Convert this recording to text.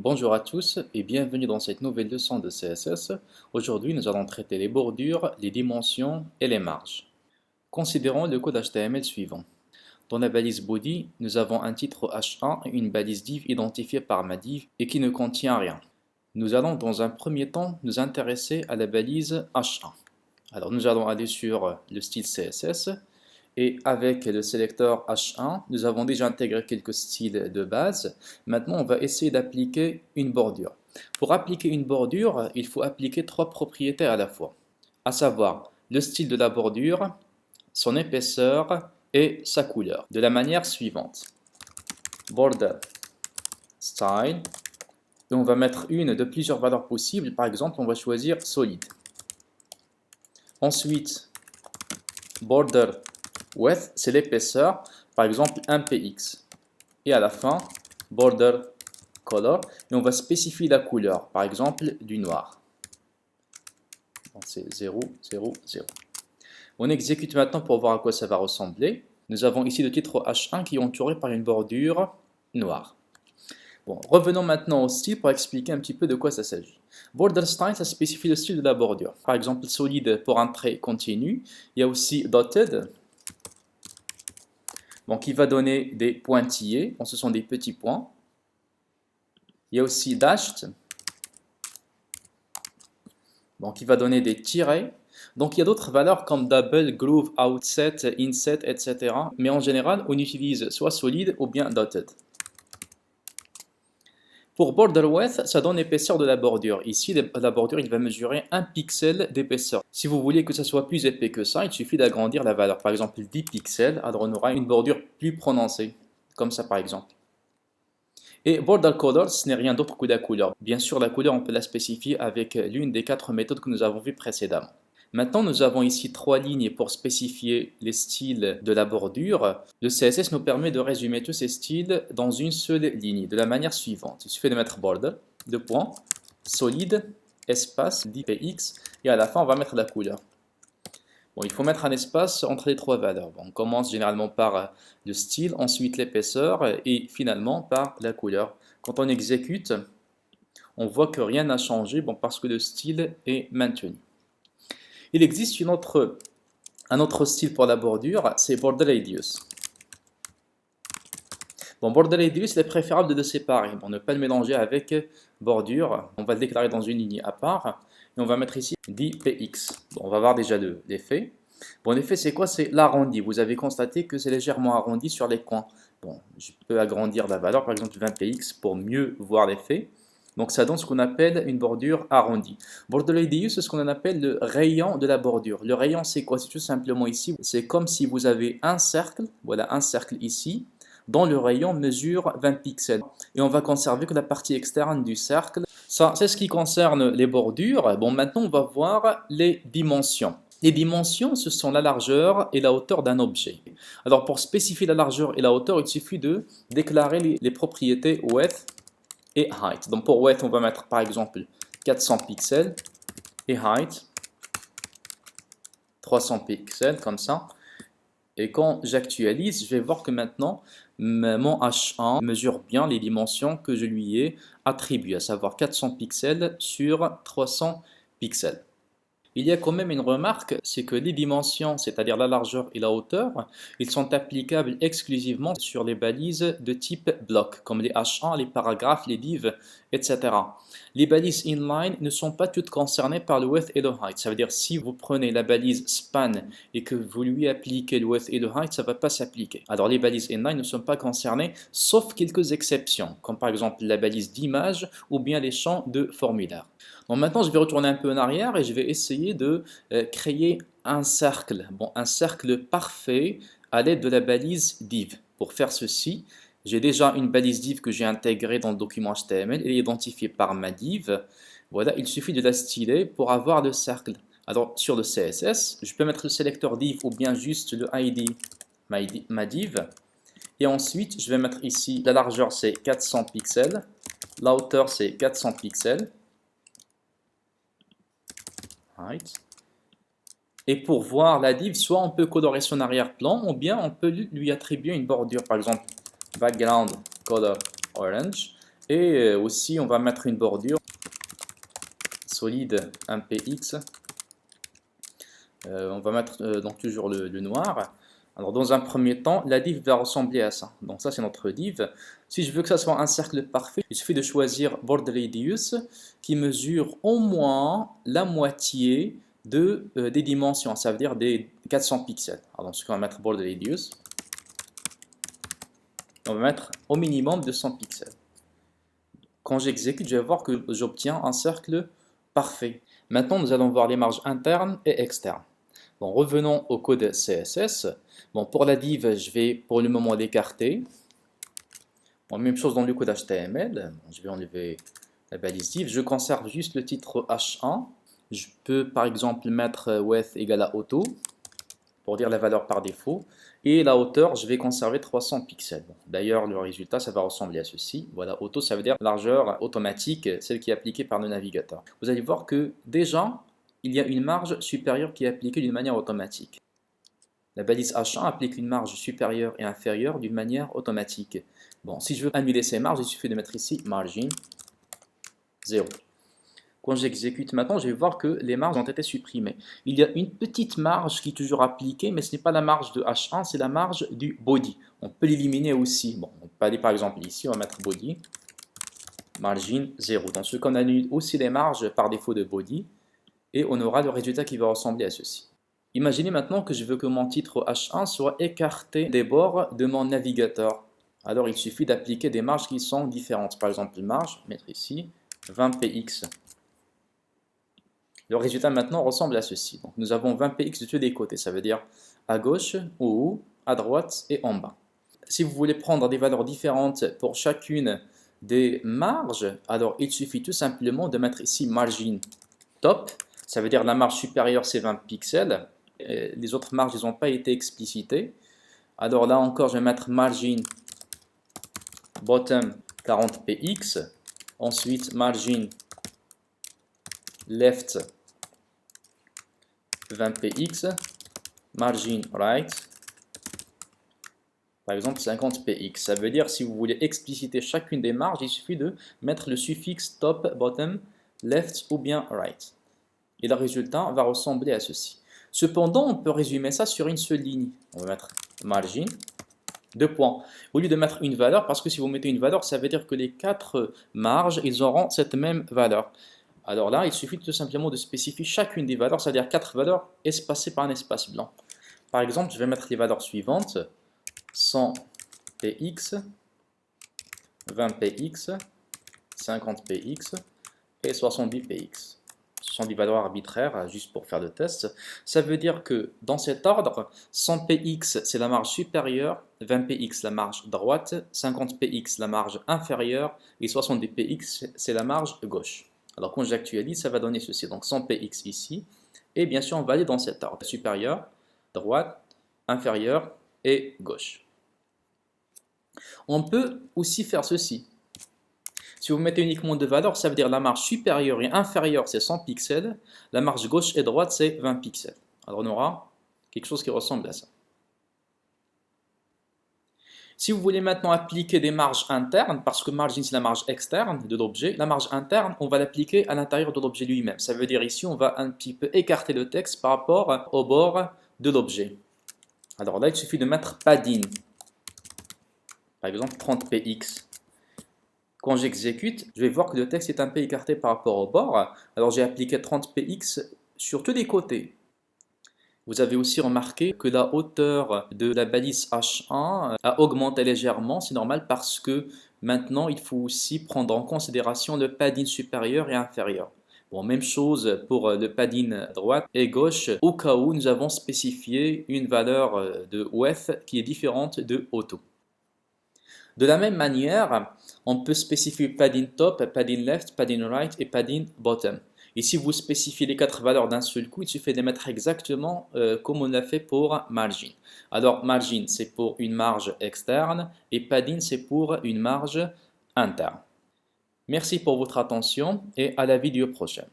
Bonjour à tous et bienvenue dans cette nouvelle leçon de CSS. Aujourd'hui, nous allons traiter les bordures, les dimensions et les marges. Considérons le code HTML suivant. Dans la balise body, nous avons un titre H1 et une balise div identifiée par ma div et qui ne contient rien. Nous allons dans un premier temps nous intéresser à la balise H1. Alors nous allons aller sur le style CSS. Et avec le sélecteur H1, nous avons déjà intégré quelques styles de base. Maintenant, on va essayer d'appliquer une bordure. Pour appliquer une bordure, il faut appliquer trois propriétés à la fois, à savoir le style de la bordure, son épaisseur et sa couleur, de la manière suivante. Border style, et on va mettre une de plusieurs valeurs possibles. Par exemple, on va choisir solide. Ensuite, border width, c'est l'épaisseur, par exemple 1px. Et à la fin, border color, et on va spécifier la couleur, par exemple du noir. C'est 0, 0, 0. On exécute maintenant pour voir à quoi ça va ressembler. Nous avons ici le titre H1 qui est entouré par une bordure noire. Bon, revenons maintenant au style pour expliquer un petit peu de quoi ça s'agit. Border style, ça spécifie le style de la bordure. Par exemple, solide pour un trait continu. Il y a aussi dotted, donc il va donner des pointillés, donc ce sont des petits points. Il y a aussi dashed, donc il va donner des tirets. Donc il y a d'autres valeurs comme double, groove, outset, inset, etc. Mais en général, on utilise soit solide ou bien dotted. Pour border width, ça donne l'épaisseur de la bordure. Ici, la bordure, il va mesurer 1 pixel d'épaisseur. Si vous voulez que ça soit plus épais que ça, il suffit d'agrandir la valeur. Par exemple, 10 pixels, alors on aura une bordure plus prononcée, comme ça par exemple. Et border color, ce n'est rien d'autre que la couleur. Bien sûr, la couleur, on peut la spécifier avec l'une des 4 méthodes que nous avons vues précédemment. Maintenant, nous avons ici 3 lignes pour spécifier les styles de la bordure. Le CSS nous permet de résumer tous ces styles dans une seule ligne, de la manière suivante. Il suffit de mettre border, deux points, solide, espace, dpx, et à la fin, on va mettre la couleur. Bon, il faut mettre un espace entre les trois valeurs. Bon, on commence généralement par le style, ensuite l'épaisseur, et finalement par la couleur. Quand on exécute, on voit que rien n'a changé, bon, parce que le style est maintenu. Il existe un autre style pour la bordure, c'est border radius. Bon, border radius, il est préférable de le séparer, pour ne pas le mélanger avec bordure. On va le déclarer dans une ligne à part, et on va mettre ici dpx. Bon, on va voir déjà l'effet. Bon, l'effet, c'est quoi? C'est l'arrondi. Vous avez constaté que c'est légèrement arrondi sur les coins. Bon, je peux agrandir la valeur, par exemple 20px, pour mieux voir l'effet. Donc ça donne ce qu'on appelle une bordure arrondie. Border radius, c'est ce qu'on appelle le rayon de la bordure. Le rayon, c'est quoi? C'est tout simplement ici, c'est comme si vous avez un cercle, voilà un cercle ici, dont le rayon mesure 20 pixels. Et on va conserver que la partie externe du cercle. Ça, c'est ce qui concerne les bordures. Bon, maintenant, on va voir les dimensions. Les dimensions, ce sont la largeur et la hauteur d'un objet. Alors, pour spécifier la largeur et la hauteur, il suffit de déclarer les propriétés width et height. Donc pour width, on va mettre par exemple 400 pixels et height 300 pixels comme ça. Et quand j'actualise, je vais voir que maintenant mon H1 mesure bien les dimensions que je lui ai attribuées, à savoir 400 pixels sur 300 pixels. Il y a quand même une remarque, c'est que les dimensions, c'est-à-dire la largeur et la hauteur, ils sont applicables exclusivement sur les balises de type bloc, comme les H1, les paragraphes, les divs, etc. Les balises inline ne sont pas toutes concernées par le width et le height. Ça veut dire si vous prenez la balise span et que vous lui appliquez le width et le height, ça ne va pas s'appliquer. Alors les balises inline ne sont pas concernées, sauf quelques exceptions, comme par exemple la balise d'image ou bien les champs de formulaire. Donc maintenant, je vais retourner un peu en arrière et je vais essayer de créer un cercle. Bon, un cercle parfait à l'aide de la balise div. Pour faire ceci, j'ai déjà une balise div que j'ai intégrée dans le document HTML. Elle est identifiée par ma div. Voilà, il suffit de la styler pour avoir le cercle. Alors, sur le CSS, je peux mettre le sélecteur div ou bien juste le ID ma div. Et ensuite, je vais mettre ici, la largeur c'est 400 pixels, la hauteur c'est 400 pixels. Right. Et pour voir la div, soit on peut colorer son arrière-plan, ou bien on peut lui attribuer une bordure, par exemple background color orange, Et aussi, on va mettre une bordure solide 1px. On va mettre donc toujours le noir. Alors dans un premier temps, la div va ressembler à ça. Donc ça c'est notre div. Si je veux que ça soit un cercle parfait, il suffit de choisir Border Radius qui mesure au moins la moitié des dimensions, ça veut dire des 400 pixels. Alors dans ce cas, on va mettre Border Radius. On va mettre au minimum 200 pixels. Quand j'exécute, je vais voir que j'obtiens un cercle parfait. Maintenant, nous allons voir les marges internes et externes. Bon, revenons au code CSS. Bon, pour la div, je vais pour le moment l'écarter. Bon, même chose dans le code HTML. Bon, je vais enlever la balise div. Je conserve juste le titre H1. Je peux par exemple mettre width égale à auto pour dire la valeur par défaut. Et la hauteur, je vais conserver 300 pixels. Bon, d'ailleurs, le résultat, ça va ressembler à ceci. Voilà, auto, ça veut dire largeur automatique, celle qui est appliquée par le navigateur. Vous allez voir que déjà, il y a une marge supérieure qui est appliquée d'une manière automatique. La balise H1 applique une marge supérieure et inférieure d'une manière automatique. Bon, si je veux annuler ces marges, il suffit de mettre ici margin 0. Quand j'exécute maintenant, je vais voir que les marges ont été supprimées. Il y a une petite marge qui est toujours appliquée, mais ce n'est pas la marge de H1, c'est la marge du body. On peut l'éliminer aussi. Bon, on peut aller par exemple ici, on va mettre body, margin 0. Dans ce cas, on annule aussi les marges par défaut de body, et on aura le résultat qui va ressembler à ceci. Imaginez maintenant que je veux que mon titre H1 soit écarté des bords de mon navigateur. Alors il suffit d'appliquer des marges qui sont différentes. Par exemple, marge, mettre ici 20px. Le résultat maintenant ressemble à ceci. Donc, nous avons 20px de tous les côtés, ça veut dire à gauche, au haut, à droite et en bas. Si vous voulez prendre des valeurs différentes pour chacune des marges, alors il suffit tout simplement de mettre ici margin top, ça veut dire la marge supérieure c'est 20 pixels, les autres marges n'ont pas été explicitées. Alors là encore je vais mettre margin bottom 40px, ensuite margin left 20px, margin right, par exemple 50px. Ça veut dire si vous voulez expliciter chacune des marges, il suffit de mettre le suffixe top, bottom, left ou bien right. Et le résultat va ressembler à ceci. Cependant, on peut résumer ça sur une seule ligne. On va mettre margin, 2 points. Au lieu de mettre une valeur, parce que si vous mettez une valeur, ça veut dire que les 4 marges, ils auront cette même valeur. Alors là, il suffit tout simplement de spécifier chacune des valeurs, c'est-à-dire 4 valeurs espacées par un espace blanc. Par exemple, je vais mettre les valeurs suivantes, 100px, 20px, 50px et 70px. Ce sont des valeurs arbitraires, juste pour faire le test. Ça veut dire que dans cet ordre, 100px c'est la marge supérieure, 20px la marge droite, 50px la marge inférieure et 70px c'est la marge gauche. Alors quand j'actualise, ça va donner ceci. Donc 100px ici. Et bien sûr, on va aller dans cet ordre. Supérieur, droite, inférieure et gauche. On peut aussi faire ceci. Si vous mettez uniquement deux valeurs, ça veut dire la marge supérieure et inférieure, c'est 100 pixels. La marge gauche et droite, c'est 20 pixels. Alors on aura quelque chose qui ressemble à ça. Si vous voulez maintenant appliquer des marges internes, parce que margin c'est la marge externe de l'objet, la marge interne, on va l'appliquer à l'intérieur de l'objet lui-même. Ça veut dire ici, on va un petit peu écarter le texte par rapport au bord de l'objet. Alors là, il suffit de mettre padding. Par exemple, 30px. Quand j'exécute, je vais voir que le texte est un peu écarté par rapport au bord. Alors j'ai appliqué 30px sur tous les côtés. Vous avez aussi remarqué que la hauteur de la balise H1 a augmenté légèrement, c'est normal parce que maintenant il faut aussi prendre en considération le padding supérieur et inférieur. Bon, même chose pour le padding droite et gauche, au cas où nous avons spécifié une valeur de width qui est différente de auto. De la même manière, on peut spécifier padding top, padding left, padding right et padding bottom. Et si vous spécifiez les 4 valeurs d'un seul coup, il suffit de les mettre exactement comme on l'a fait pour margin. Alors margin, c'est pour une marge externe et padding, c'est pour une marge interne. Merci pour votre attention et à la vidéo prochaine.